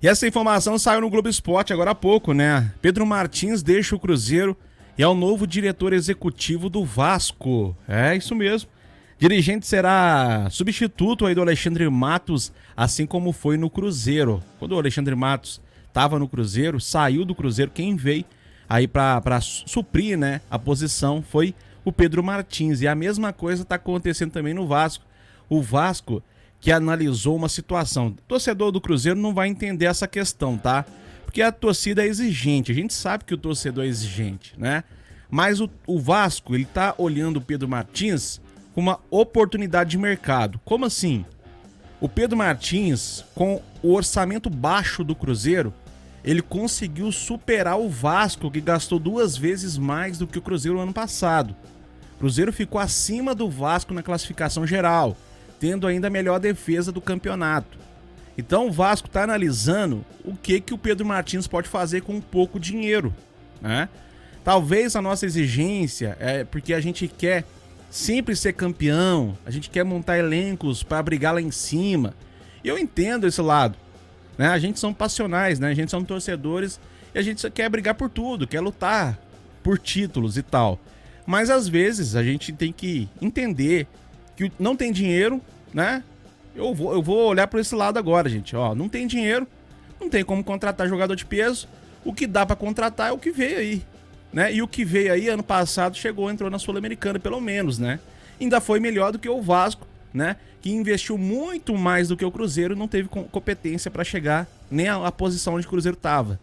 E essa informação saiu no Globo Esporte agora há pouco, né? Pedro Martins deixa o Cruzeiro e é o novo diretor executivo do Vasco. É isso mesmo. Dirigente será substituto aí do Alexandre Matos, assim como foi no Cruzeiro. Quando o Alexandre Matos estava no Cruzeiro, saiu do Cruzeiro, quem veio aí para suprir, né, a posição foi o Pedro Martins. E a mesma coisa está acontecendo também no Vasco. O Vasco que analisou uma situação. O torcedor do Cruzeiro não vai entender essa questão, tá? Porque a torcida é exigente, a gente sabe que o torcedor é exigente, né? Mas o Vasco, ele tá olhando o Pedro Martins com uma oportunidade de mercado. Como assim? O Pedro Martins, com o orçamento baixo do Cruzeiro, ele conseguiu superar o Vasco, que gastou 2 vezes mais do que o Cruzeiro no ano passado. O Cruzeiro ficou acima do Vasco na classificação geral, tendo ainda a melhor defesa do campeonato. Então o Vasco está analisando o que o Pedro Martins pode fazer com pouco dinheiro, né? Talvez a nossa exigência é porque a gente quer sempre ser campeão, a gente quer montar elencos para brigar lá em cima. E eu entendo esse lado, né? A gente são passionais, né? A gente são torcedores e a gente quer brigar por tudo, quer lutar por títulos e tal. Mas às vezes a gente tem que entender que não tem dinheiro, né? Eu vou olhar por esse lado agora, gente. Ó, não tem dinheiro, não tem como contratar jogador de peso. O que dá pra contratar é o que veio aí, né? E o que veio aí ano passado entrou na Sul-Americana, pelo menos, né? Ainda foi melhor do que o Vasco, né? Que investiu muito mais do que o Cruzeiro e não teve competência pra chegar nem a posição onde o Cruzeiro tava.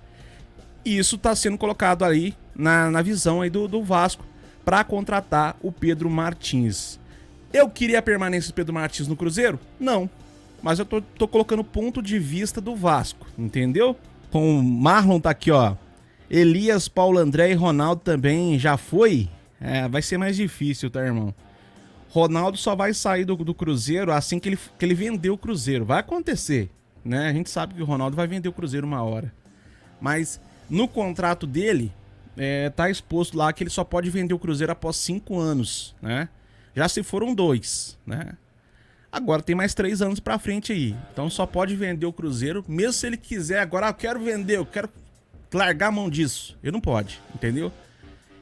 E isso tá sendo colocado aí na visão aí do Vasco pra contratar o Pedro Martins. Eu queria a permanência do Pedro Martins no Cruzeiro? Não. Mas eu tô colocando o ponto de vista do Vasco, entendeu? Com o Marlon tá aqui, ó. Elias, Paulo André e Ronaldo também já foi? É, vai ser mais difícil, tá, irmão? Ronaldo só vai sair do Cruzeiro assim que ele vender o Cruzeiro. Vai acontecer, né? A gente sabe que o Ronaldo vai vender o Cruzeiro uma hora. Mas no contrato dele, tá exposto lá que ele só pode vender o Cruzeiro após 5 anos, né? Já se foram 2, né? Agora tem mais 3 anos pra frente aí. Então só pode vender o Cruzeiro, mesmo se ele quiser. Agora eu quero vender, eu quero largar a mão disso. Ele não pode, entendeu?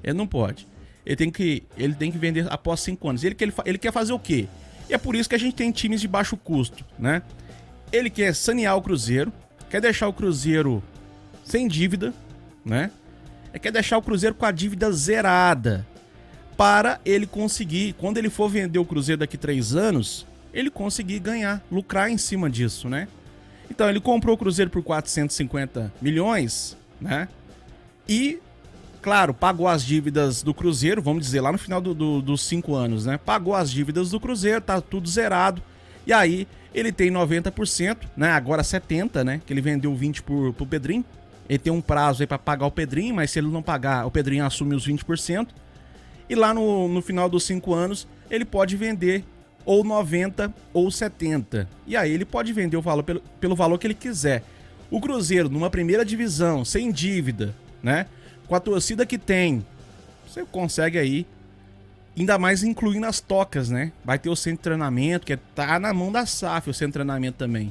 Ele não pode. Ele tem que vender após 5 anos. Ele quer fazer o quê? E é por isso que a gente tem times de baixo custo, né? Ele quer sanear o Cruzeiro, quer deixar o Cruzeiro sem dívida, né? Quer deixar o Cruzeiro com a dívida zerada, para ele conseguir, quando ele for vender o Cruzeiro daqui 3 anos, ele conseguir ganhar, lucrar em cima disso, né? Então ele comprou o Cruzeiro por 450 milhões, né? E, claro, pagou as dívidas do Cruzeiro, vamos dizer, lá no final dos 5 anos, né? Pagou as dívidas do Cruzeiro, tá tudo zerado. E aí ele tem 90%, né? Agora 70%, né? Que ele vendeu 20% pro Pedrinho. Ele tem um prazo aí para pagar o Pedrinho, mas se ele não pagar, o Pedrinho assume os 20%. E lá no final dos 5 anos, ele pode vender ou 90 ou 70. E aí ele pode vender o valor pelo valor que ele quiser. O Cruzeiro, numa primeira divisão, sem dívida, né? Com a torcida que tem, você consegue aí, ainda mais incluindo as tocas, né? Vai ter o centro de treinamento, que tá na mão da SAF, o centro de treinamento também.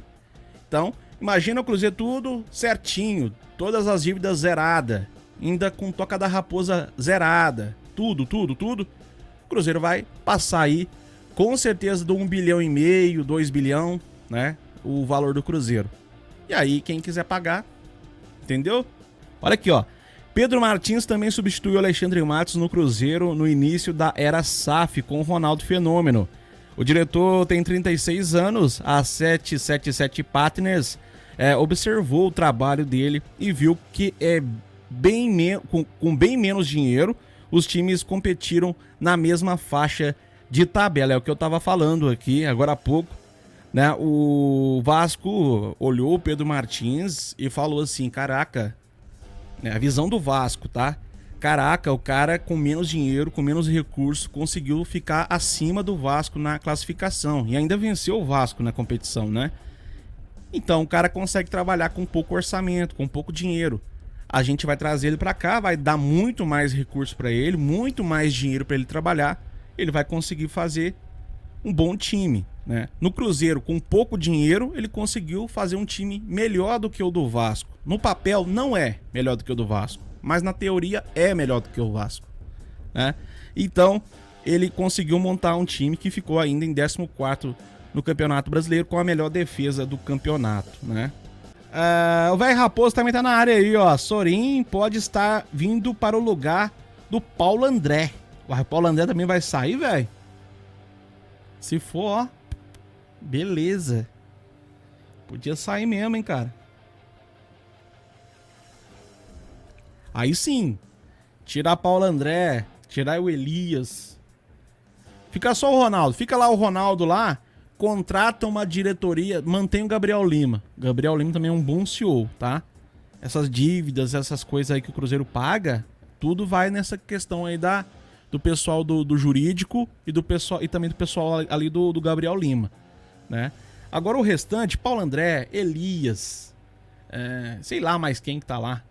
Então, imagina o Cruzeiro tudo certinho, todas as dívidas zeradas, ainda com Toca da Raposa zerada. Tudo. O Cruzeiro vai passar aí, com certeza, de 1,5 bilhão, 2 bilhão, né? O valor do Cruzeiro. E aí, quem quiser pagar, entendeu? Olha aqui, ó. Pedro Martins também substituiu Alexandre Matos no Cruzeiro no início da era SAF com o Ronaldo Fenômeno. O diretor tem 36 anos, a 777 Partners observou o trabalho dele e viu que com bem menos dinheiro, os times competiram na mesma faixa de tabela. É o que eu tava falando aqui agora há pouco, né? O Vasco olhou o Pedro Martins e falou assim, caraca, né? A visão do Vasco, tá? Caraca, o cara com menos dinheiro, com menos recursos, conseguiu ficar acima do Vasco na classificação. E ainda venceu o Vasco na competição, né? Então o cara consegue trabalhar com pouco orçamento, com pouco dinheiro. A gente vai trazer ele para cá, vai dar muito mais recursos para ele, muito mais dinheiro para ele trabalhar. Ele vai conseguir fazer um bom time. né? No Cruzeiro, com pouco dinheiro, ele conseguiu fazer um time melhor do que o do Vasco. No papel, não é melhor do que o do Vasco, mas na teoria é melhor do que o Vasco, né? Então, ele conseguiu montar um time que ficou ainda em 14º no Campeonato Brasileiro, com a melhor defesa do campeonato, né? O velho Raposo também tá na área aí, ó. Sorin pode estar vindo para o lugar do Paulo André. O Paulo André também vai sair, velho? Se for, ó, beleza. Podia sair mesmo, hein, cara. Aí sim. Tirar Paulo André, tirar o Elias. Fica só o Ronaldo. Fica lá o Ronaldo lá. Contrata uma diretoria. Mantém o Gabriel Lima. Gabriel Lima também é um bom CEO, tá? Essas dívidas, essas coisas aí que o Cruzeiro paga, tudo vai nessa questão aí do pessoal do jurídico e também do pessoal ali do Gabriel Lima, né? Agora o restante, Paulo André, Elias, sei lá mais quem que tá lá.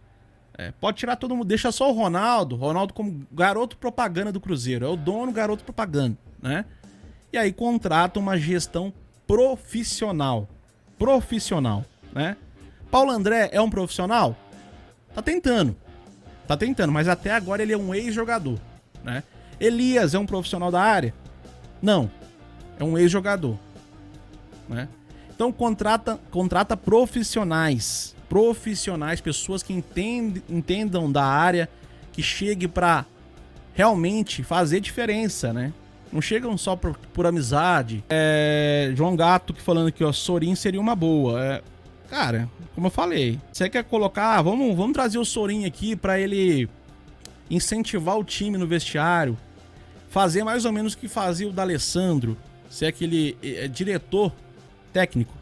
Pode tirar todo mundo, deixa só o Ronaldo como garoto propaganda do Cruzeiro, é o dono garoto propaganda, né? E aí contrata uma gestão profissional, né? Paulo André é um profissional? Tá tentando, mas até agora ele é um ex-jogador, né? Elias é um profissional da área? Não, é um ex-jogador, né? Então contrata profissionais, pessoas que entendam da área, que chegue para realmente fazer diferença, né? Não chegam só por amizade. João Gato que falando que o Sorin seria uma boa. Cara, como eu falei, você quer colocar, vamos trazer o Sorin aqui para ele incentivar o time no vestiário, fazer mais ou menos o que fazia o D'Alessandro, ser aquele diretor técnico.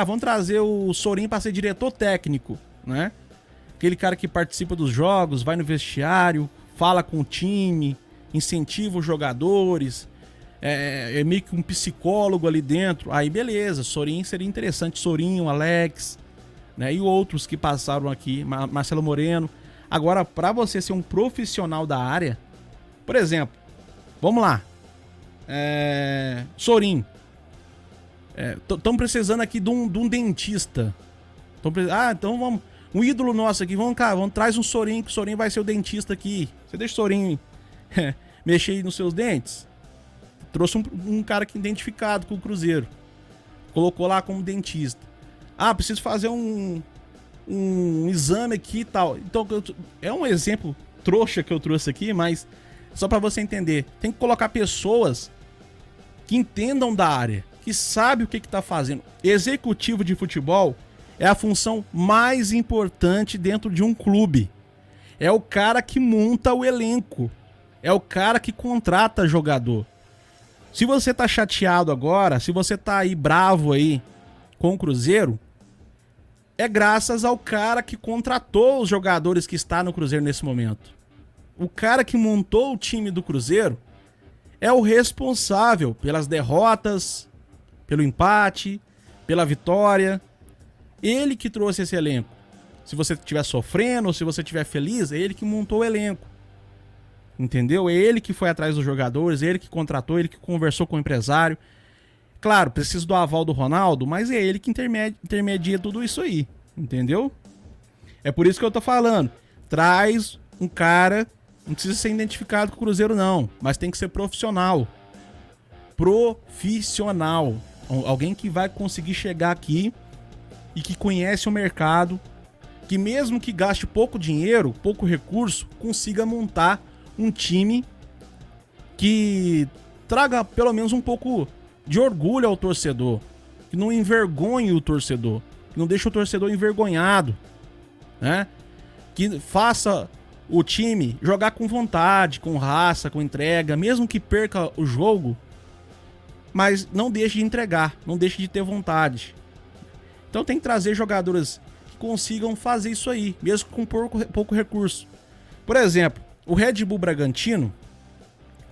Vamos trazer o Sorin para ser diretor técnico, né? Aquele cara que participa dos jogos, vai no vestiário, fala com o time, incentiva os jogadores, é meio que um psicólogo ali dentro. Aí beleza, Sorin seria interessante, Sorin, o Alex, né? E outros que passaram aqui, Marcelo Moreno. Agora, para você ser um profissional da área, por exemplo, vamos lá, Sorin, estamos precisando aqui de um dentista. Então vamos, um ídolo nosso aqui, vamos traz um Sorin, que o Sorin vai ser o dentista aqui. Você deixa o Sorin mexer aí nos seus dentes? Trouxe um cara que identificado com o Cruzeiro, colocou lá como dentista. Preciso fazer um exame aqui e tal. Então, é um exemplo trouxa que eu trouxe aqui, mas só para você entender, tem que colocar pessoas que entendam da área, que sabem o que tá fazendo. Executivo de futebol é a função mais importante dentro de um clube. É o cara que monta o elenco, é o cara que contrata jogador. Se você tá chateado agora, se você tá aí bravo aí com o Cruzeiro, é graças ao cara que contratou os jogadores que está no Cruzeiro nesse momento. O cara que montou o time do Cruzeiro é o responsável pelas derrotas, pelo empate, pela vitória. Ele que trouxe esse elenco. Se você estiver sofrendo ou se você estiver feliz, é ele que montou o elenco. Entendeu? É ele que foi atrás dos jogadores, é ele que contratou, ele que conversou com o empresário. Claro, precisa do aval do Ronaldo, mas é ele que intermedia tudo isso aí. Entendeu? É por isso que eu tô falando. Traz um cara, não precisa ser identificado com o Cruzeiro não, mas tem que ser profissional. Alguém que vai conseguir chegar aqui e que conhece o mercado, que mesmo que gaste pouco dinheiro, pouco recurso, consiga montar um time que traga pelo menos um pouco de orgulho ao torcedor, que não envergonhe o torcedor, que não deixe o torcedor envergonhado, né? Que faça o time jogar com vontade, com raça, com entrega, mesmo que perca o jogo, mas não deixe de entregar, não deixe de ter vontade. Então tem que trazer jogadores que consigam fazer isso aí, mesmo com pouco recurso. Por exemplo, o Red Bull Bragantino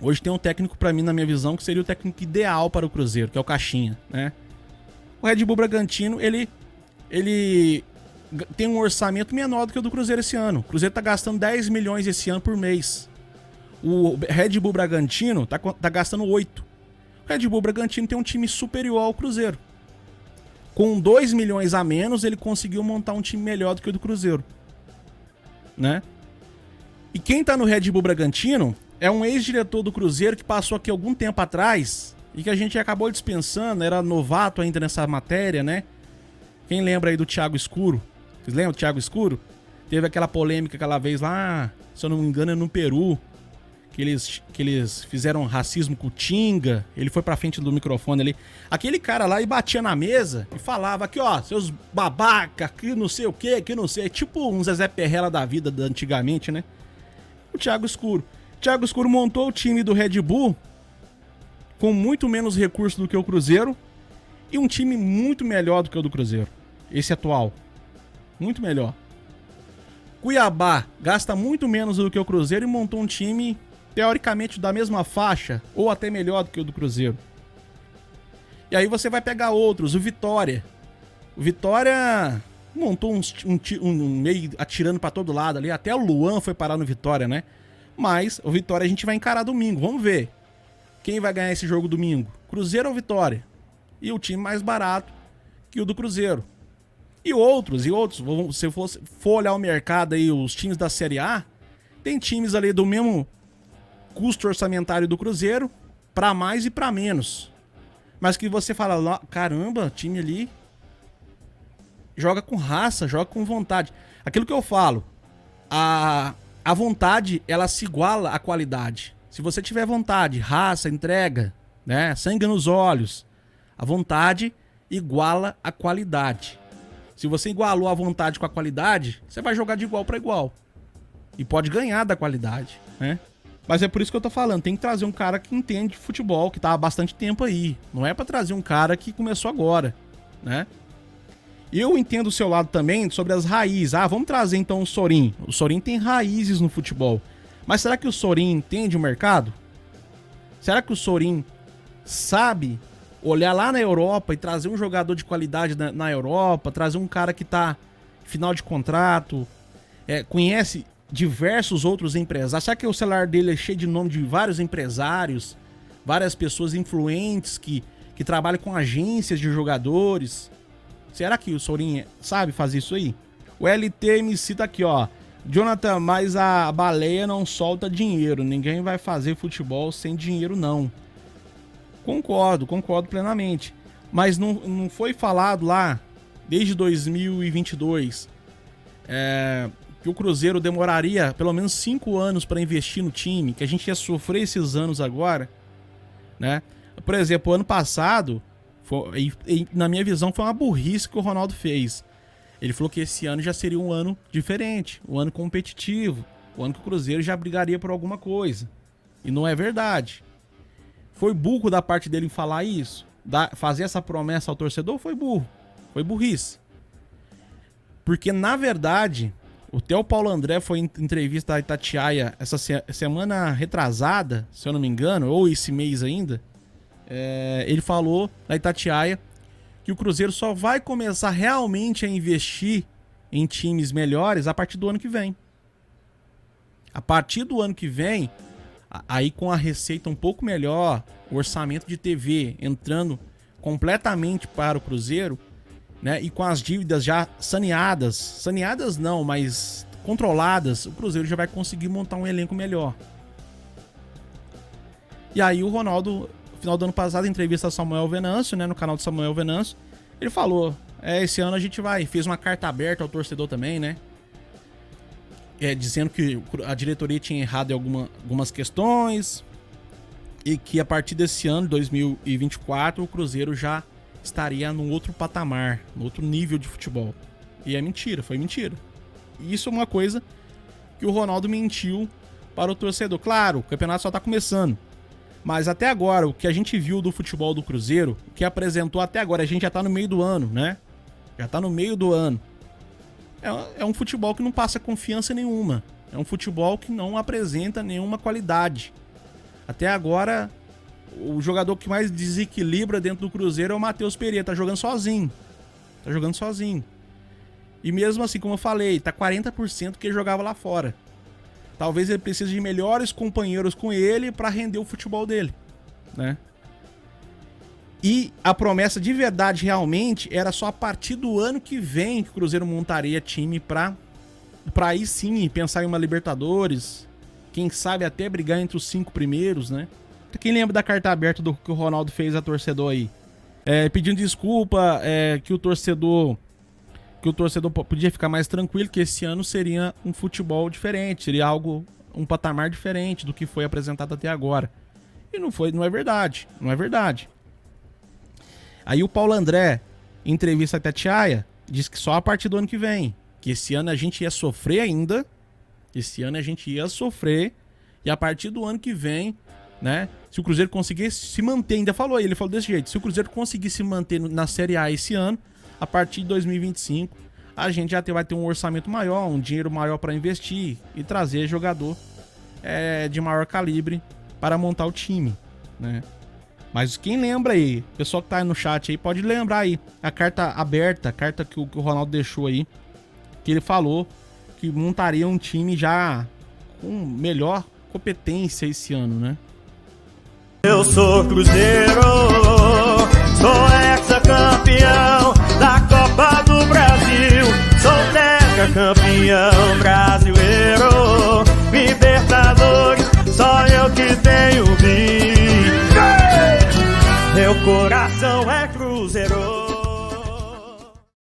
hoje tem um técnico, pra mim, na minha visão, que seria o técnico ideal para o Cruzeiro, que é o Caixinha, né? O Red Bull Bragantino, ele tem um orçamento menor do que o do Cruzeiro esse ano. O Cruzeiro tá gastando 10 milhões esse ano por mês. O Red Bull Bragantino tá gastando 8. O Red Bull Bragantino tem um time superior ao Cruzeiro. Com 2 milhões a menos, ele conseguiu montar um time melhor do que o do Cruzeiro, né? E quem tá no Red Bull Bragantino é um ex-diretor do Cruzeiro que passou aqui algum tempo atrás e que a gente acabou dispensando, era novato ainda nessa matéria, né? Quem lembra aí do Thiago Escuro? Vocês lembram do Thiago Escuro? Teve aquela polêmica aquela vez lá, se eu não me engano, é no Peru, que eles fizeram racismo com o Tinga, ele foi pra frente do microfone ali. Aquele cara lá e batia na mesa e falava aqui, ó, seus babaca, que não sei o que não sei. Tipo um Zezé Perrella da vida antigamente, né? O Thiago Escuro. O Thiago Escuro montou o time do Red Bull com muito menos recursos do que o Cruzeiro e um time muito melhor do que o do Cruzeiro. Esse atual. Muito melhor. Cuiabá gasta muito menos do que o Cruzeiro e montou um time teoricamente da mesma faixa ou até melhor do que o do Cruzeiro. E aí você vai pegar outros, o Vitória. O Vitória montou um meio atirando pra todo lado ali, até o Luan foi parar no Vitória, né? Mas o Vitória a gente vai encarar domingo, vamos ver. Quem vai ganhar esse jogo domingo? Cruzeiro ou Vitória? E o time mais barato que o do Cruzeiro. E outros. Se for olhar o mercado aí, os times da Série A, tem times ali do mesmo custo orçamentário do Cruzeiro, pra mais e pra menos. Mas que você fala, caramba, time ali joga com raça, joga com vontade. Aquilo que eu falo, a vontade, ela se iguala à qualidade. Se você tiver vontade, raça, entrega, né, sangue nos olhos, a vontade iguala a qualidade. Se você igualou a vontade com a qualidade, você vai jogar de igual para igual. E pode ganhar da qualidade, né? Mas é por isso que eu tô falando, tem que trazer um cara que entende futebol, que tá há bastante tempo aí. Não é pra trazer um cara que começou agora, né? Eu entendo o seu lado também sobre as raízes. Ah, vamos trazer então o Sorin. O Sorin tem raízes no futebol. Mas será que o Sorin entende o mercado? Será que o Sorin sabe olhar lá na Europa e trazer um jogador de qualidade na Europa, trazer um cara que tá final de contrato, conhece diversos outros empresários? Será que o celular dele é cheio de nome de vários empresários, várias pessoas influentes que trabalham com agências de jogadores? Será que o Sorin sabe fazer isso aí? O LT me cita aqui, ó. Jonathan, mas a baleia não solta dinheiro. Ninguém vai fazer futebol sem dinheiro, não. Concordo plenamente. Mas não foi falado lá, desde 2022, que o Cruzeiro demoraria pelo menos 5 anos para investir no time, que a gente ia sofrer esses anos agora, né? Por exemplo, ano passado, na minha visão, foi uma burrice que o Ronaldo fez. Ele falou que esse ano já seria um ano diferente, um ano competitivo, um ano que o Cruzeiro já brigaria por alguma coisa. E não é verdade. Foi burro da parte dele em falar isso? Fazer essa promessa ao torcedor? Foi burro. Foi burrice. Porque, na verdade, o Theo Paulo André foi em entrevista da Itatiaia essa semana retrasada, se eu não me engano, ou esse mês ainda. Ele falou na Itatiaia que o Cruzeiro só vai começar realmente a investir em times melhores a partir do ano que vem. A partir do ano que vem, aí com a receita um pouco melhor, o orçamento de TV entrando completamente para o Cruzeiro, né, e com as dívidas já saneadas não, mas controladas, o Cruzeiro já vai conseguir montar um elenco melhor. E aí o Ronaldo, no final do ano passado, em entrevista a Samuel Venâncio, né, no canal de Samuel Venâncio, ele falou, esse ano a gente fez uma carta aberta ao torcedor também, né, dizendo que a diretoria tinha errado em algumas questões e que a partir desse ano, 2024, o Cruzeiro já estaria num outro patamar, num outro nível de futebol. E é mentira, foi mentira. E isso é uma coisa que o Ronaldo mentiu para o torcedor. Claro, o campeonato só tá começando, mas até agora, o que a gente viu do futebol do Cruzeiro, o que apresentou até agora, a gente já tá no meio do ano, né? Já tá no meio do ano. É um futebol que não passa confiança nenhuma. É um futebol que não apresenta nenhuma qualidade. Até agora, o jogador que mais desequilibra dentro do Cruzeiro é o Matheus Pereira. Tá jogando sozinho. E mesmo assim, como eu falei, tá 40% que ele jogava lá fora. Talvez ele precise de melhores companheiros com ele para render o futebol dele, né? E a promessa de verdade realmente era só a partir do ano que vem que o Cruzeiro montaria time pra aí sim pensar em uma Libertadores, quem sabe até brigar entre os 5 primeiros, né? Quem lembra da carta aberta do que o Ronaldo fez a torcedor aí? Pedindo desculpa, que o torcedor podia ficar mais tranquilo, que esse ano seria um futebol diferente, seria um patamar diferente do que foi apresentado até agora. E não é verdade. Aí o Paulo André, em entrevista à Itatiaia, disse que só a partir do ano que vem, que esse ano a gente ia sofrer ainda, e a partir do ano que vem, né, se o Cruzeiro conseguir se manter, ele falou desse jeito, se o Cruzeiro conseguir se manter na Série A esse ano, a partir de 2025, a gente já vai ter um orçamento maior, um dinheiro maior para investir e trazer jogador de maior calibre para montar o time, né? Mas quem lembra aí, o pessoal que tá aí no chat aí, pode lembrar aí a carta aberta, a carta que o Ronaldo deixou aí, que ele falou que montaria um time já com melhor competência esse ano, né? Eu sou Cruzeiro, sou ex-campeão da Copa do Brasil, sou tetracampeão brasileiro, Libertadores, só eu que tenho bi. Meu coração